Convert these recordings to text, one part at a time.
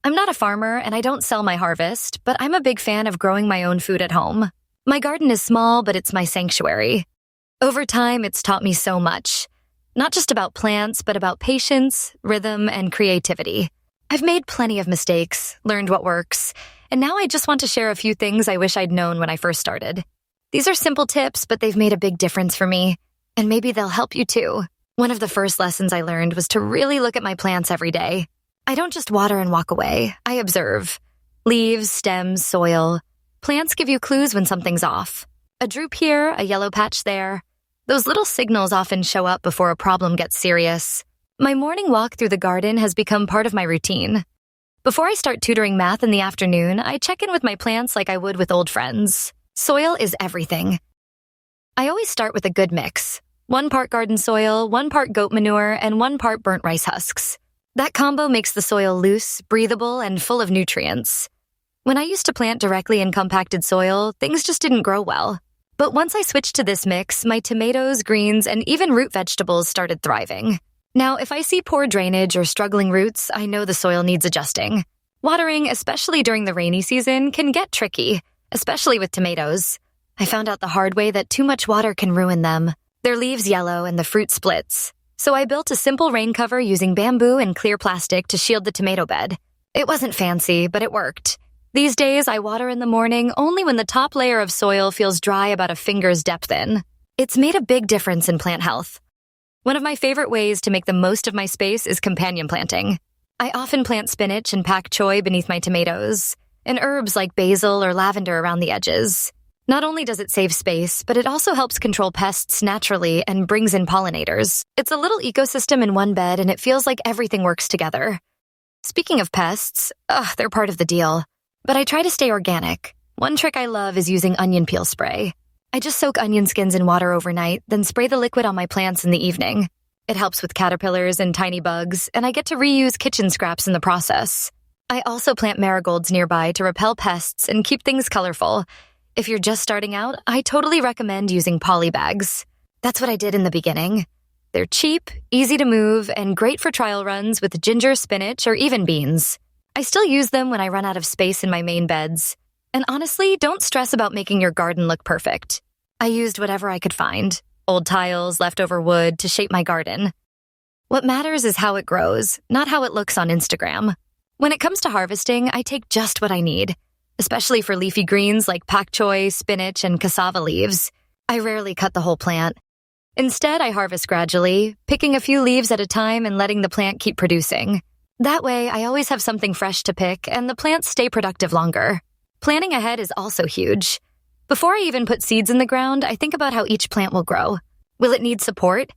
I'm not a farmer and I don't sell my harvest, but I'm a big fan of growing my own food at home. My garden is small, but it's my sanctuary. Over time, it's taught me so much. Not just about plants, but about patience, rhythm, and creativity. I've made plenty of mistakes, learned what works, and now I just want to share a few things I wish I'd known when I first started. These are simple tips, but they've made a big difference for me, and maybe they'll help you too. One of the first lessons I learned was to really look at my plants every day. I don't just water and walk away, I observe. Leaves, stems, soil. Plants give you clues when something's off. A droop here, a yellow patch there. Those little signals often show up before a problem gets serious. My morning walk through the garden has become part of my routine. Before I start tutoring math in the afternoon, I check in with my plants like I would with old friends. Soil is everything. I always start with a good mix. 1 part garden soil, 1 part goat manure, and 1 part burnt rice husks. That combo makes the soil loose, breathable, and full of nutrients. When I used to plant directly in compacted soil, things just didn't grow well. But once I switched to this mix, my tomatoes, greens, and even root vegetables started thriving. Now, if I see poor drainage or struggling roots, I know the soil needs adjusting. Watering, especially during the rainy season, can get tricky, especially with tomatoes. I found out the hard way that too much water can ruin them. Their leaves yellow and the fruit splits. So I built a simple rain cover using bamboo and clear plastic to shield the tomato bed. It wasn't fancy, but it worked. These days, I water in the morning only when the top layer of soil feels dry about a finger's depth in. It's made a big difference in plant health. One of my favorite ways to make the most of my space is companion planting. I often plant spinach and pak choi beneath my tomatoes, and herbs like basil or lavender around the edges. Not only does it save space, but it also helps control pests naturally and brings in pollinators. It's a little ecosystem in one bed, and it feels like everything works together. Speaking of pests, they're part of the deal. But I try to stay organic. One trick I love is using onion peel spray. I just soak onion skins in water overnight, then spray the liquid on my plants in the evening. It helps with caterpillars and tiny bugs, and I get to reuse kitchen scraps in the process. I also plant marigolds nearby to repel pests and keep things colorful. If you're just starting out, I totally recommend using poly bags. That's what I did in the beginning. They're cheap, easy to move, and great for trial runs with ginger, spinach, or even beans. I still use them when I run out of space in my main beds. And honestly, don't stress about making your garden look perfect. I used whatever I could find, old tiles, leftover wood, to shape my garden. What matters is how it grows, not how it looks on Instagram. When it comes to harvesting, I take just what I need, especially for leafy greens like pak choi, spinach, and cassava leaves. I rarely cut the whole plant. Instead, I harvest gradually, picking a few leaves at a time and letting the plant keep producing. That way, I always have something fresh to pick, and the plants stay productive longer. Planning ahead is also huge. Before I even put seeds in the ground, I think about how each plant will grow. Will it need support?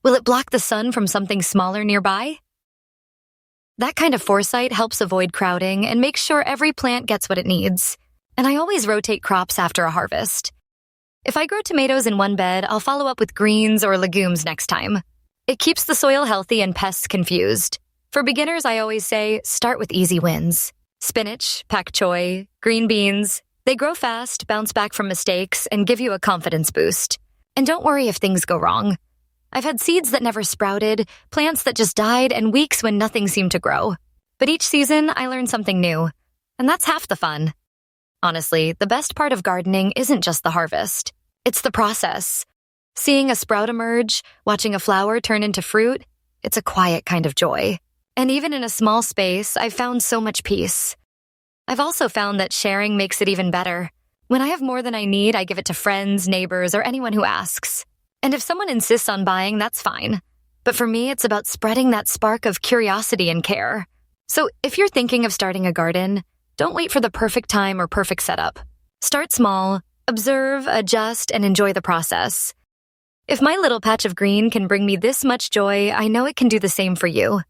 Will it block the sun from something smaller nearby? That kind of foresight helps avoid crowding and makes sure every plant gets what it needs. And I always rotate crops after a harvest. If I grow tomatoes in one bed, I'll follow up with greens or legumes next time. It keeps the soil healthy and pests confused. For beginners, I always say, start with easy wins. Spinach, pak choi, green beans. They grow fast, bounce back from mistakes, and give you a confidence boost. And don't worry if things go wrong. I've had seeds that never sprouted, plants that just died, and weeks when nothing seemed to grow. But each season, I learn something new. And that's half the fun. Honestly, the best part of gardening isn't just the harvest. It's the process. Seeing a sprout emerge, watching a flower turn into fruit, it's a quiet kind of joy. And even in a small space, I've found so much peace. I've also found that sharing makes it even better. When I have more than I need, I give it to friends, neighbors, or anyone who asks. And if someone insists on buying, that's fine. But for me, it's about spreading that spark of curiosity and care. So if you're thinking of starting a garden, don't wait for the perfect time or perfect setup. Start small, observe, adjust, and enjoy the process. If my little patch of green can bring me this much joy, I know it can do the same for you.